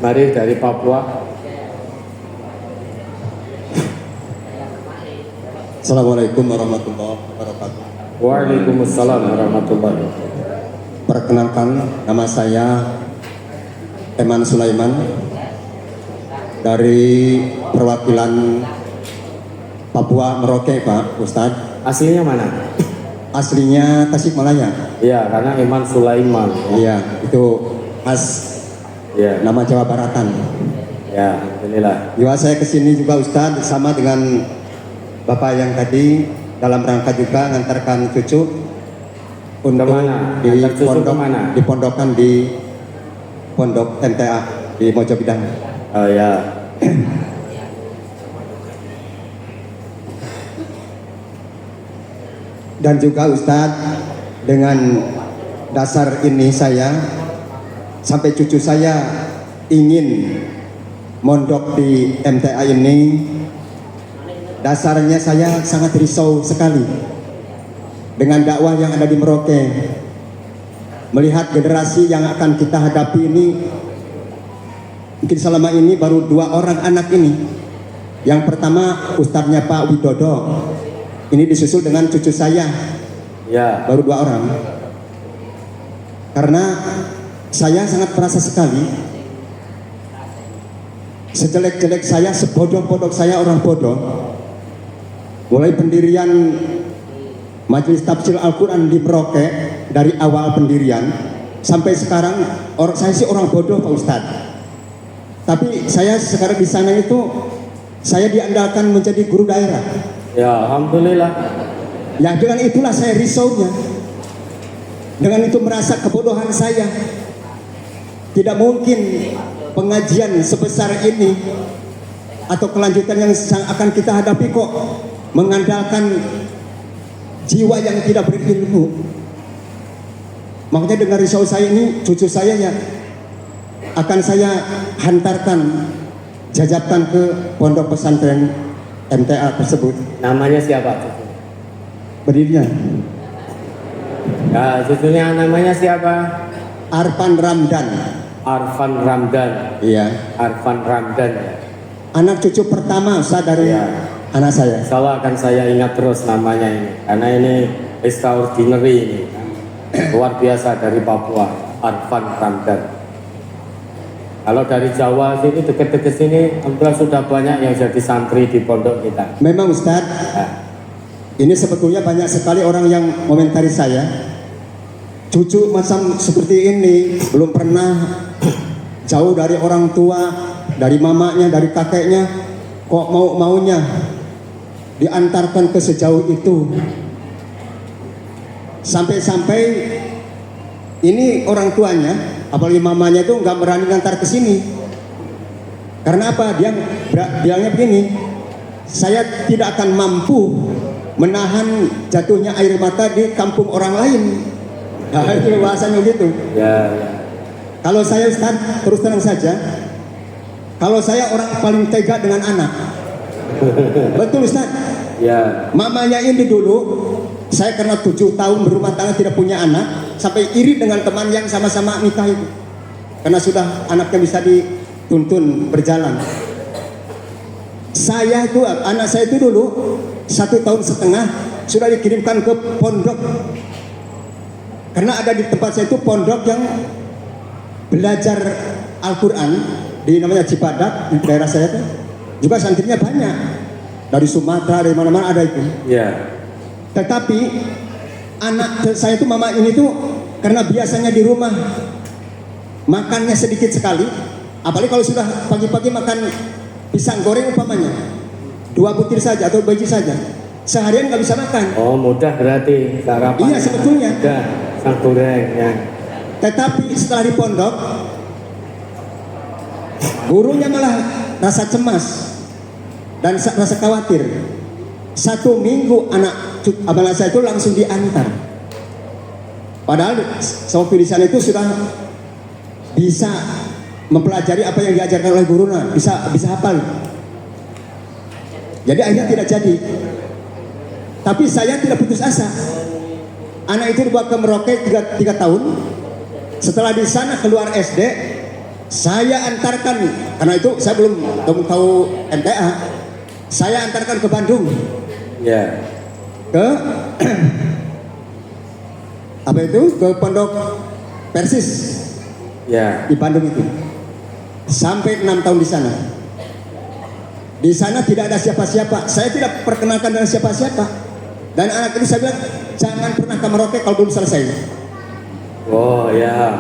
Mari dari Papua. Assalamualaikum warahmatullahi wabarakatuh. Waalaikumsalam warahmatullahi wabarakatuh. Perkenalkan, nama saya Eman Sulaiman dari perwakilan Papua Merauke, Pak Ustadz. Aslinya mana? Aslinya Tasikmalaya. Iya, karena Eman Sulaiman. Iya, itu khas Iya. nama Jawa Baratan. Ya, inilah. Juga saya kesini juga Ustadz sama dengan Bapak yang tadi dalam rangka juga ngantarkan cucu untuk Kemana? di Ngantar cucu pondok, kemana? dipondokkan di pondok MTA di Mojobidang. Oh ya. Dan juga Ustadz, dengan dasar ini saya sampai cucu saya ingin mondok di MTA ini, dasarnya saya sangat risau sekali dengan dakwah yang ada di Merauke. Melihat generasi yang akan kita hadapi ini, mungkin selama ini baru 2 orang anak ini. Yang pertama ustadznya Pak Widodo, ini disusul dengan cucu saya, Ya. baru 2 orang. Karena saya sangat merasa sekali, sejelek-jelek saya, sebodoh-bodoh saya orang bodoh, mulai pendirian Majelis Tafsir Al-Quran di Merauke, dari awal pendirian sampai sekarang, saya sih orang bodoh Pak Ustadz. Tapi saya sekarang di sana itu, saya diandalkan menjadi guru daerah. Ya, alhamdulillah. Ya, dengan itulah saya risaunya. Dengan itu merasa kebodohan saya. Tidak mungkin pengajian sebesar ini atau kelanjutan yang akan kita hadapi kok mengandalkan jiwa yang tidak berilmu. Makanya dengan risau saya ini, cucu saya ya akan saya hantarkan, jajabkan ke pondok pesantren MTA tersebut. Namanya siapa? Berdirinya Ya, cucunya namanya siapa? Arfan Ramdan. Arfan Ramdan. Iya. Arfan Ramdan. Anak cucu pertama Ustaz dari Iya. anak saya. Insya Allah akan saya ingat terus namanya ini, karena ini extraordinary ini, luar biasa dari Papua. Arfan Ramdan. Kalau dari Jawa sini deket-deket sini, alhamdulillah sudah banyak yang jadi santri di pondok kita. Memang Ustaz, Nah, ini sebetulnya banyak sekali orang yang komentari saya. Cucu macam seperti ini belum pernah jauh dari orang tua, dari mamanya, dari kakeknya, kok maunya diantarkan ke sejauh itu. Sampai-sampai ini orang tuanya, apalagi mamanya itu nggak berani ngantar ke sini. Karena apa? Dia bilangnya begini, saya tidak akan mampu menahan jatuhnya air mata di kampung orang lain. Nah, itu bahasanya gitu. ya. Kalau saya Ustaz, terus terang saja, kalau saya orang paling tega dengan anak. Betul Ustaz. Ya, Mamanya ini dulu, saya karena 7 tahun berumah tangga tidak punya anak, sampai iri dengan teman yang sama-sama nikah itu. Karena sudah anaknya bisa dituntun berjalan. Anak saya itu dulu 1,5 tahun sudah dikirimkan ke pondok. Karena ada di tempat saya itu pondok yang belajar Al-Quran di namanya Cibadak, di daerah saya itu juga santrinya banyak, dari Sumatera, dari mana-mana ada itu. ya. Tetapi anak saya itu, mama ini tuh, karena biasanya di rumah makannya sedikit sekali, apalagi kalau sudah pagi-pagi makan pisang goreng umpamanya 2 butir saja atau biji saja, seharian nggak bisa makan. Oh, mudah berarti sarapan. Iya, sebetulnya. Mudah, pisang goreng ya. Tetapi setelah di pondok, gurunya malah rasa cemas dan rasa khawatir. 1 minggu anak saya itu langsung diantar. Padahal waktu di sana itu sudah bisa mempelajari apa yang diajarkan oleh gurunya, bisa hafal. Jadi akhirnya tidak jadi. Tapi saya tidak putus asa. Anak itu dibawa ke Merauke 3 tahun. Setelah di sana keluar SD, Saya antarkan, karena itu saya belum tahu MTA, saya antarkan ke Bandung, Ya. ke apa itu, ke Pondok Persis Ya. di Bandung itu, sampai 6 tahun di sana. Di sana tidak ada siapa-siapa, saya tidak perkenalkan dengan siapa-siapa, dan anak ini saya bilang jangan pernah ke Merauke kalau belum selesai. Oh ya.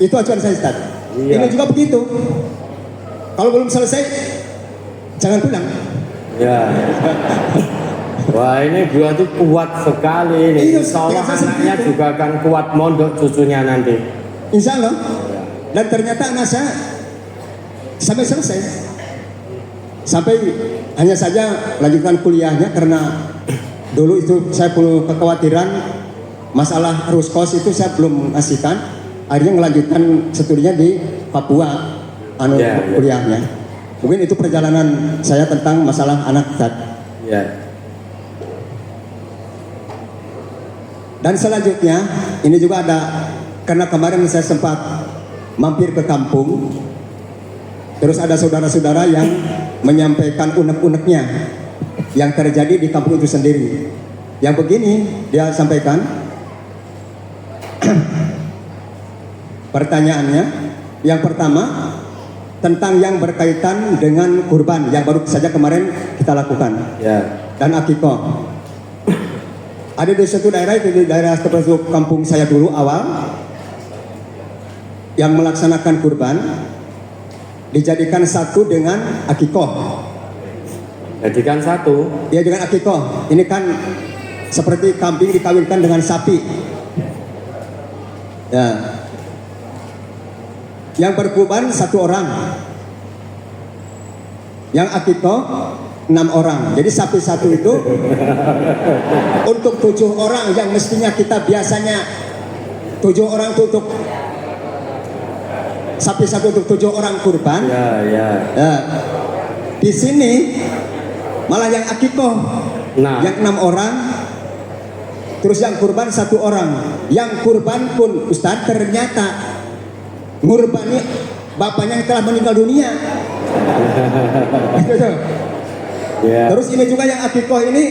Itu acuan saya, Ustaz. Iya. Ini juga begitu, kalau belum selesai jangan pulang. Ya. Wah, ini berarti kuat sekali ini. Iya, Insya Allah saya anaknya seperti itu. juga akan kuat mondok cucunya nanti. Insya Allah. Dan ternyata anak saya sampai selesai, sampai hanya saja lanjutkan kuliahnya, karena dulu itu saya perlu kekhawatiran masalah ruskos itu saya belum kasihkan, akhirnya melanjutkan studinya di Papua Ya, ya. kuliahnya. Mungkin itu perjalanan saya tentang masalah anak, Ustaz. Ya. Dan selanjutnya ini juga ada, karena kemarin saya sempat mampir ke kampung, terus ada saudara-saudara yang menyampaikan unek-uneknya yang terjadi di kampung itu sendiri. Yang begini dia sampaikan, pertanyaannya yang pertama tentang yang berkaitan dengan kurban yang baru saja kemarin kita lakukan, Ya. dan akikoh. Ada di suatu daerah, itu di daerah termasuk kampung saya dulu awal, yang melaksanakan kurban dijadikan satu dengan akikoh. Jadikan satu. Ya, dengan akikoh. Ini kan seperti kambing dikawinkan dengan sapi. Ya. Yang berkurban 1 orang, yang akikoh 6 orang. Jadi sapi satu itu untuk 7 orang, yang mestinya kita biasanya 7 orang itu untuk sapi satu untuk 7 orang kurban. Ya, ya. Ya. Di sini malah yang akikoh Nah. yang 6 orang, terus yang kurban 1 orang. Yang kurban pun Ustadz ternyata ngurbani bapaknya yang telah meninggal dunia. Gitu. Ya. Terus ini juga yang akikoh ini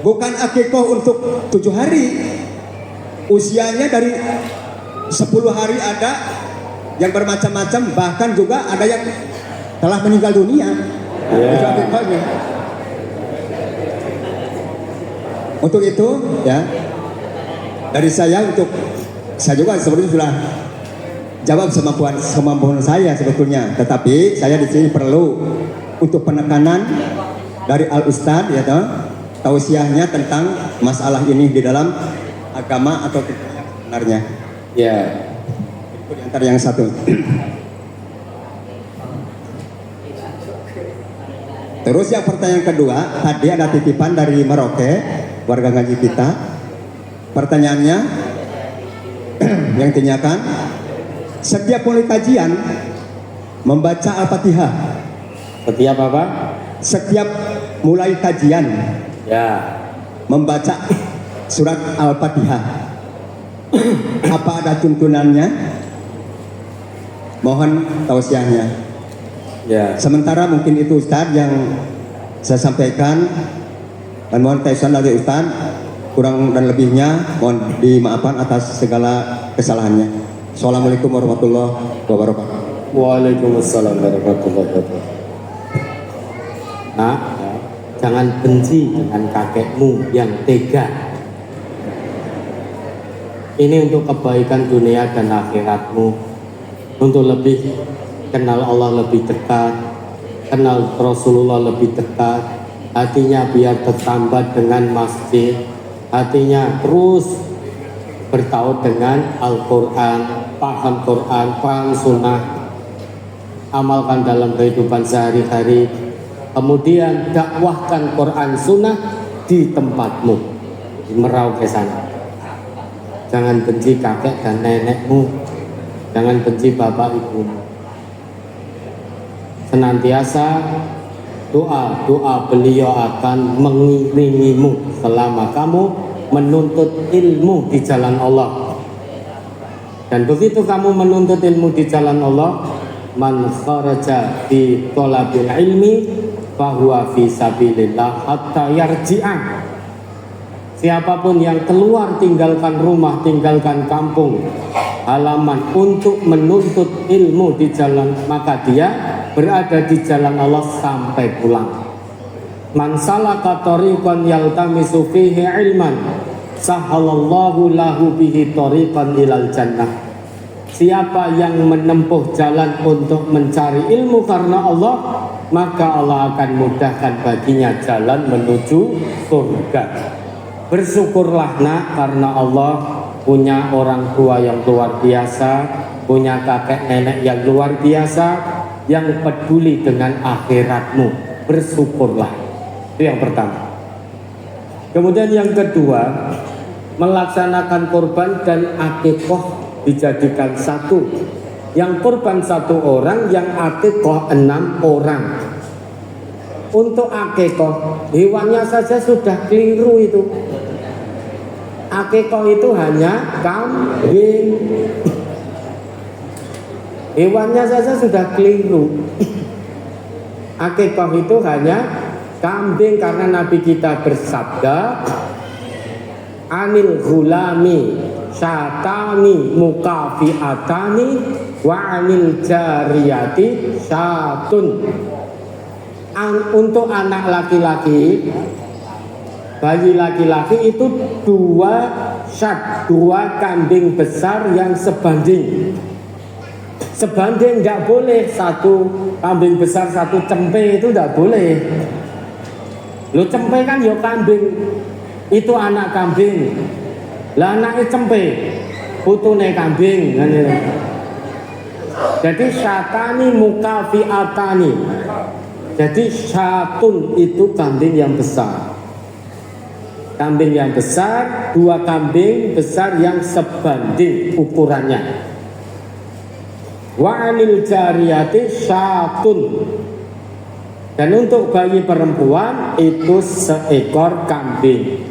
bukan akikoh untuk 7 hari, usianya dari 10 hari ada yang bermacam-macam, bahkan juga ada yang telah meninggal dunia. Ya. Itu akikohnya. Untuk itu ya, dari saya juga sebenarnya sudah jawab semampuan saya sebetulnya, tetapi saya di sini perlu untuk penekanan dari Al Ustadz, ya toh, tausiahnya tentang masalah ini di dalam agama atau tidak yang sebenarnya. Ya. Itu di antara yang satu. Terus yang pertanyaan kedua, tadi ada titipan dari Merauke, warga ngaji kita. Pertanyaannya yang ditanyakan, setiap mulai kajian membaca Al-Fatihah. Setiap apa? Setiap mulai kajian Ya. membaca surat Al-Fatihah. Apa ada tuntunannya? Mohon tausiahnya. Ya. Sementara mungkin itu Ustadz yang saya sampaikan, dan mohon tausiah dari Ustadz, kurang dan lebihnya mohon dimaafkan atas segala kesalahannya. Assalamualaikum warahmatullahi wabarakatuh. Waalaikumsalam warahmatullahi wabarakatuh. Nah, ya, jangan benci dengan kakekmu yang tega. Ini untuk kebaikan dunia dan akhiratmu, untuk lebih kenal Allah lebih dekat, kenal Rasulullah lebih dekat, hatinya biar bertambah dengan masjid, hatinya terus bertaut dengan Al-Quran, paham sunnah, amalkan dalam kehidupan sehari-hari, kemudian dakwahkan Quran sunnah di tempatmu, di Merauke sana. Jangan benci kakek dan nenekmu, jangan benci bapak ibumu. Senantiasa doa beliau akan mengiringimu selama kamu menuntut ilmu di jalan Allah. Dan begitu kamu menuntut ilmu di jalan Allah, man kharaja fi thalabil ilmi fahuwa fi sabilillah hatta yarji'a. Siapapun yang keluar tinggalkan rumah, tinggalkan kampung halaman untuk menuntut ilmu di jalan, maka dia berada di jalan Allah sampai pulang. Man salaka tariqan yaltamisu fihi ilman sahalallahu lahu bihi tariqan ilal jannah. Siapa yang menempuh jalan untuk mencari ilmu karena Allah, maka Allah akan mudahkan baginya jalan menuju surga. Bersyukurlah nak, karena Allah punya orang tua yang luar biasa, punya kakek nenek yang luar biasa, yang peduli dengan akhiratmu. Bersyukurlah. Itu yang pertama. Kemudian yang kedua, melaksanakan kurban dan akikah dijadikan satu. Yang kurban 1 orang, yang akikah 6 orang. Untuk akikah, hewannya saja sudah keliru itu. Akikah itu hanya kambing. Hewannya saja sudah keliru. Akikah itu hanya kambing, karena Nabi kita bersabda, anil hulami syatani mukafiatani wa anil jariyati syatun. Untuk anak laki-laki, bayi laki-laki itu 2 syat, 2 kambing besar yang sebanding. Sebanding tidak boleh, 1 kambing besar 1 cempe, itu tidak boleh. Lo cempe kan ya kambing, itu anak kambing. Lah anaknya cempe, putune kambing. Jadi syatani mukafiatani. Jadi syatun itu kambing yang besar. Kambing yang besar, 2 kambing besar yang sebanding ukurannya. Wa anil jariyati syatun. Dan untuk bayi perempuan itu 1 ekor kambing.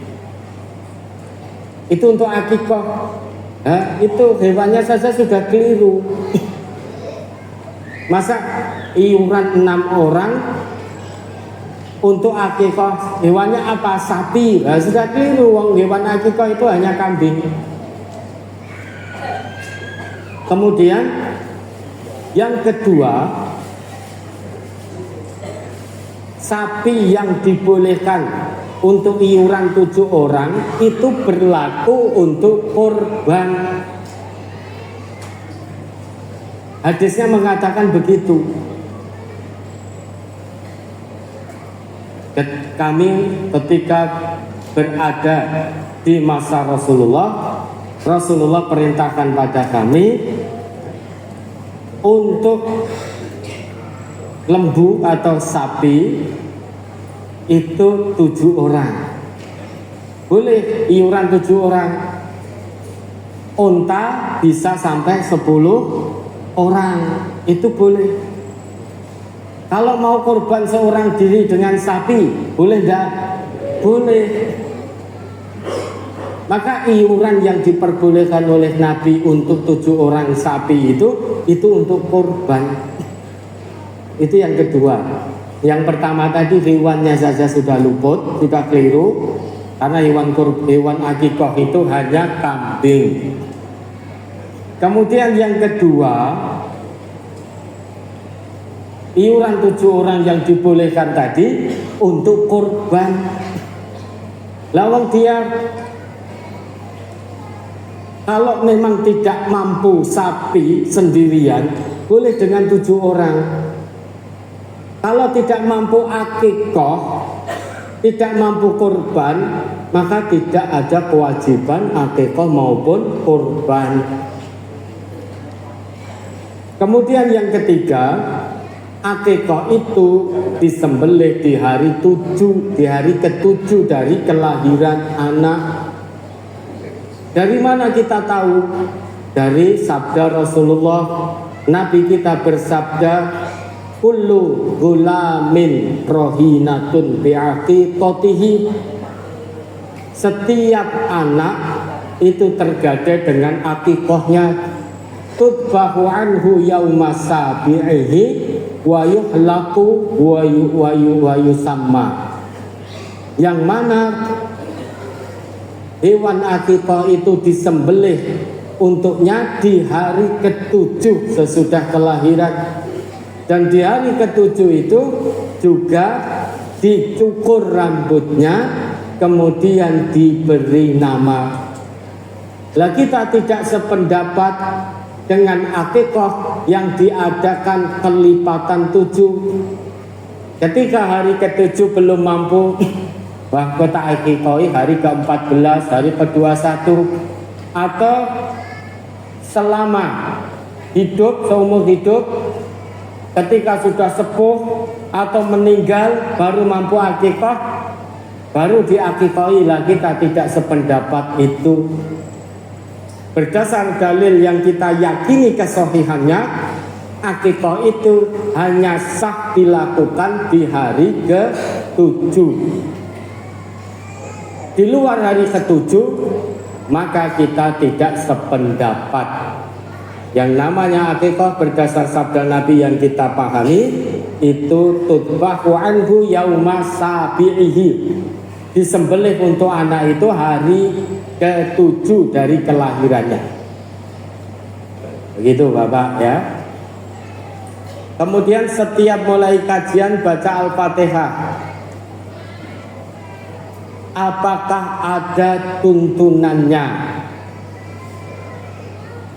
Itu untuk akikah. Itu hewannya saja sudah keliru. Masa iuran 6 orang untuk akikah, hewannya apa? Sapi. Sudah keliru, wong hewan akikah itu hanya kambing. Kemudian yang kedua, sapi yang dibolehkan untuk iuran 7 orang itu berlaku untuk korban. Hadisnya mengatakan begitu. Kami ketika berada di masa Rasulullah perintahkan pada kami untuk lembu atau sapi itu 7 orang. Boleh iuran 7 orang. Unta bisa sampai 10 orang, itu boleh. Kalau mau korban seorang diri dengan sapi, boleh enggak? Boleh. Maka iuran yang diperbolehkan oleh Nabi untuk 7 orang sapi itu untuk korban. Itu yang kedua. Yang pertama tadi hewannya saja sudah luput, sudah keliru, karena hewan akikah itu hanya kambing. Kemudian yang kedua, iuran 7 orang yang dibolehkan tadi untuk korban. Lawang dia kalau memang tidak mampu sapi sendirian, boleh dengan 7 orang. Kalau tidak mampu akikah, tidak mampu korban, maka tidak ada kewajiban akikah maupun korban. Kemudian yang ketiga, akikah itu disembelih di hari 7, di hari ke-7 dari kelahiran anak. Dari mana kita tahu? Dari sabda Rasulullah. Nabi kita bersabda, kullu gulamin rohinatun bi'aqiqatihi. Setiap anak itu tergadai dengan akikahnya. tudbahu anhu yauma sabi'ihi wa yuhlaqu wa yusamma, yang mana hewan akikah itu disembelih untuknya di hari ke-7 sesudah kelahiran, dan di hari ke-7 itu juga dicukur rambutnya, kemudian diberi nama. Lah kita tidak sependapat dengan akikah yang diadakan kelipatan 7. Ketika hari ke-7 belum mampu, wah kota akikahi hari ke-14, hari ke-21, atau selama hidup, seumur hidup, ketika sudah sepuh atau meninggal baru mampu akikah, baru diakikahi. Lah kita tidak sependapat itu. Berdasar dalil yang kita yakini kesahihannya, akikah itu hanya sah dilakukan di hari ke-7. Di luar hari ke-7 maka kita tidak sependapat. Yang namanya akikah berdasar sabda Nabi yang kita pahami itu tudbahu anhu yauma sabi'ihi, disembelih untuk anak itu hari ke-7 dari kelahirannya. Begitu Bapak ya. Kemudian setiap mulai kajian baca Al-Fatihah, apakah ada tuntunannya?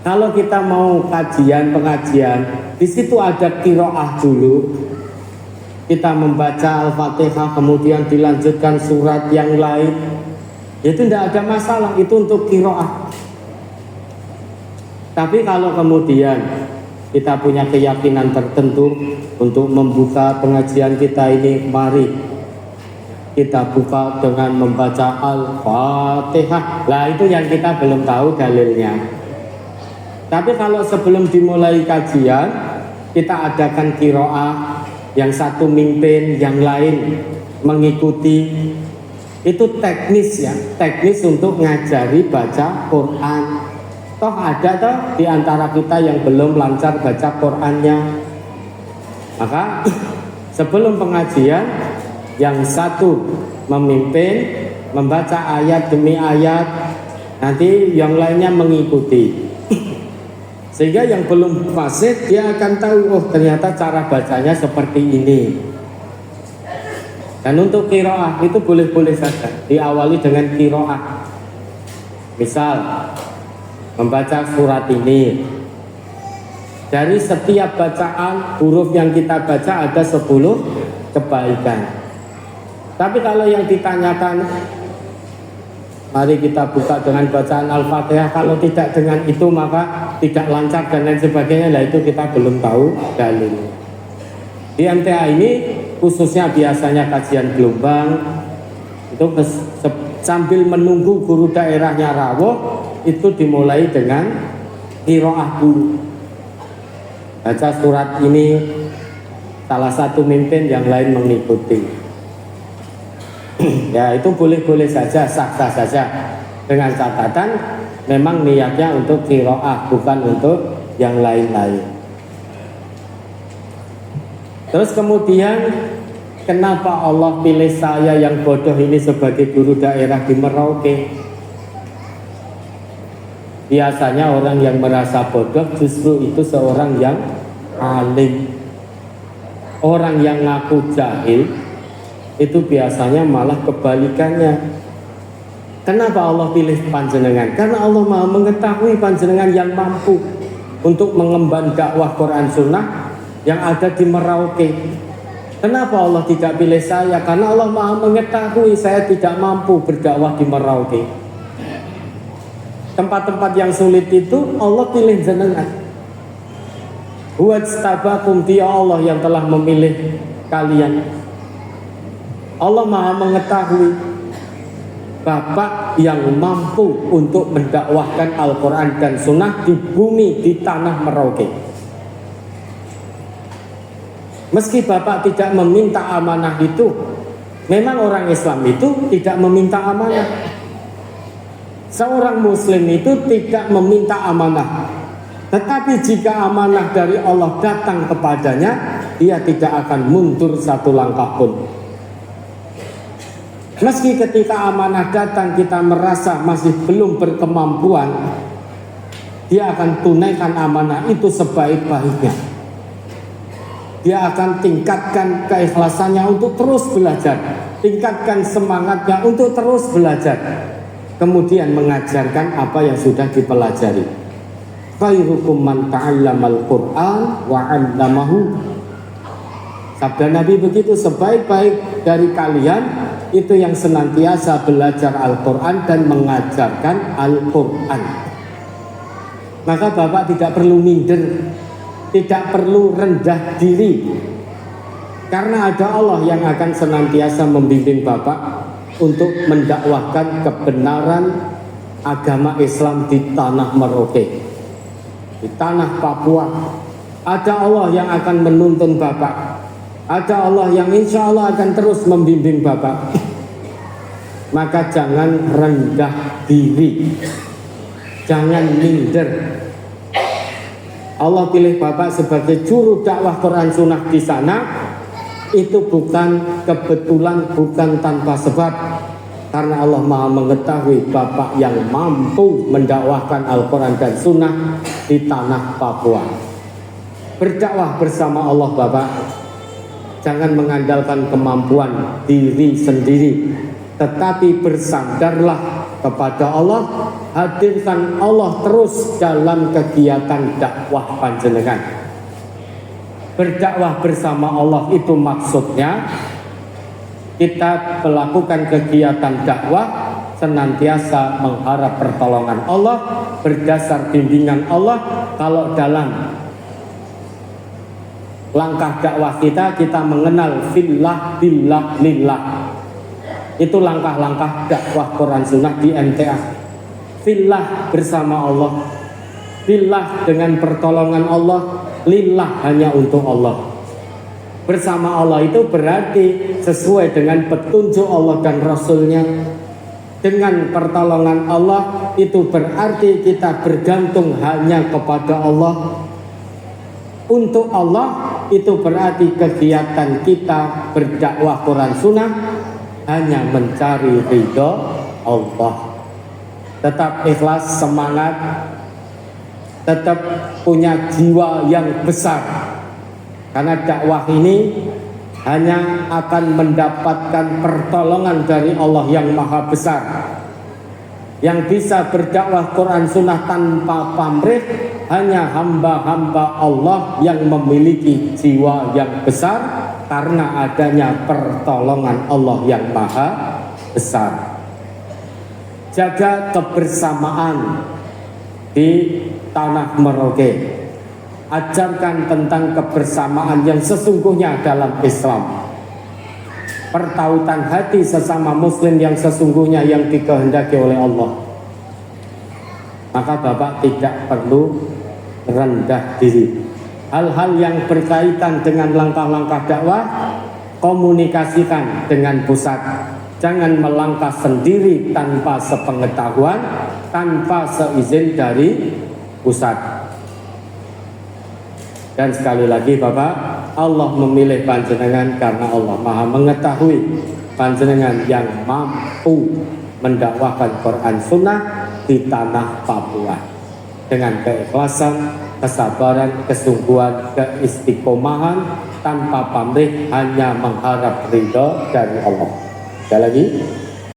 Kalau kita mau pengajian, di situ ada qiraah dulu. Kita membaca Al-Fatihah, kemudian dilanjutkan surat yang lain. Itu tidak ada masalah, itu untuk qiraah. Tapi kalau kemudian kita punya keyakinan tertentu untuk membuka pengajian kita ini, mari kita buka dengan membaca Al-Fatihah. Lah itu yang kita belum tahu dalilnya. Tapi kalau sebelum dimulai kajian, kita adakan qiraah, yang satu mimpin, yang lain mengikuti. Itu teknis ya, teknis untuk ngajari baca Quran. Toh ada toh di antara kita yang belum lancar baca Qurannya. Maka sebelum pengajian, yang satu memimpin membaca ayat demi ayat, nanti yang lainnya mengikuti. Sehingga yang belum fasih dia akan tahu, oh ternyata cara bacanya seperti ini. Dan untuk qiraah itu boleh-boleh saja diawali dengan qiraah. Misal membaca surat ini, dari setiap bacaan huruf yang kita baca ada 10 kebaikan. Tapi kalau yang ditanyakan, mari kita buka dengan bacaan Al-Fatihah, kalau tidak dengan itu maka tidak lancar dan lain sebagainya, nah itu kita belum tahu dalilnya. Di MTA ini khususnya biasanya kajian gelombang itu sambil menunggu guru daerahnya rawuh, itu dimulai dengan qiraah dulu. Baca surat ini, salah satu mimpin, yang lain mengikuti. Ya itu boleh-boleh saja, sah-sah saja, dengan catatan memang niatnya untuk qiraah, bukan untuk yang lain-lain. Terus kemudian kenapa Allah pilih saya yang bodoh ini sebagai guru daerah di Merauke? Biasanya orang yang merasa bodoh justru itu seorang yang alim. Orang yang ngaku jahil itu biasanya malah kebalikannya. Kenapa Allah pilih panjenengan? Karena Allah Maha mengetahui panjenengan yang mampu untuk mengemban dakwah Quran Sunnah yang ada di Merauke. Kenapa Allah tidak pilih saya? Karena Allah Maha mengetahui saya tidak mampu berdakwah di Merauke. Tempat-tempat yang sulit itu Allah pilih jenengan. Huwajtabakum, dia Allah yang telah memilih kalian. Allah Maha mengetahui Bapak yang mampu untuk mendakwahkan Al-Quran dan Sunnah di bumi, di tanah Merauke. Meski Bapak tidak meminta amanah itu, memang orang Islam itu tidak meminta amanah. Seorang Muslim itu tidak meminta amanah. Tetapi jika amanah dari Allah datang kepadanya, dia tidak akan mundur satu langkah pun. Meski ketika amanah datang kita merasa masih belum berkemampuan, dia akan tunaikan amanah itu sebaik-baiknya. Dia akan tingkatkan keikhlasannya untuk terus belajar, tingkatkan semangatnya untuk terus belajar, kemudian mengajarkan apa yang sudah dipelajari. Khairukum man ta'allamal Qur'an wa 'allamahu. Sabda Nabi begitu, sebaik-baik dari kalian itu yang senantiasa belajar Al-Quran dan mengajarkan Al-Quran. Maka Bapak tidak perlu minder, tidak perlu rendah diri, karena ada Allah yang akan senantiasa membimbing Bapak untuk mendakwahkan kebenaran agama Islam di tanah Merauke, di tanah Papua. Ada Allah yang akan menuntun Bapak, ada Allah yang insya Allah akan terus membimbing Bapak. Maka jangan rendah diri, jangan minder. Allah pilih Bapak sebagai juru dakwah Quran Sunnah di sana, itu bukan kebetulan, bukan tanpa sebab, karena Allah Maha mengetahui Bapak yang mampu mendakwahkan Al-Quran dan Sunnah di tanah Papua. Berdakwah bersama Allah Bapak, jangan mengandalkan kemampuan diri sendiri, tetapi bersandarlah kepada Allah. Hadirkan Allah terus dalam kegiatan dakwah panjenengan. Berdakwah bersama Allah itu maksudnya kita melakukan kegiatan dakwah senantiasa mengharap pertolongan Allah, berdasar bimbingan Allah. Kalau dalam langkah dakwah kita mengenal fillah, billah, lillah. Itu langkah-langkah dakwah Quran Sunnah di MTA. Fillah bersama Allah, billah dengan pertolongan Allah, lillah hanya untuk Allah. Bersama Allah itu berarti sesuai dengan petunjuk Allah dan Rasulnya. Dengan pertolongan Allah itu berarti kita bergantung hanya kepada Allah. Untuk Allah itu berarti kegiatan kita berdakwah Quran Sunnah hanya mencari ridho Allah. Tetap ikhlas, semangat, tetap punya jiwa yang besar, karena dakwah ini hanya akan mendapatkan pertolongan dari Allah yang maha besar. Yang bisa berdakwah Quran Sunnah tanpa pamrih hanya hamba-hamba Allah yang memiliki jiwa yang besar, karena adanya pertolongan Allah yang maha besar. Jaga kebersamaan di tanah Merauke. Ajarkan tentang kebersamaan yang sesungguhnya dalam Islam. Pertautan hati sesama muslim yang sesungguhnya yang dikehendaki oleh Allah. Maka Bapak tidak perlu rendah diri. Hal-hal yang berkaitan dengan langkah-langkah dakwah, komunikasikan dengan pusat. Jangan melangkah sendiri tanpa sepengetahuan, tanpa seizin dari pusat. Dan sekali lagi Bapak, Allah memilih panjenengan karena Allah Maha mengetahui panjenengan yang mampu mendakwahkan Quran Sunnah di tanah Papua dengan keikhlasan, kesabaran, kesungguhan, keistiqomahan, tanpa pamrih, hanya mengharap ridho dari Allah. Sekali lagi,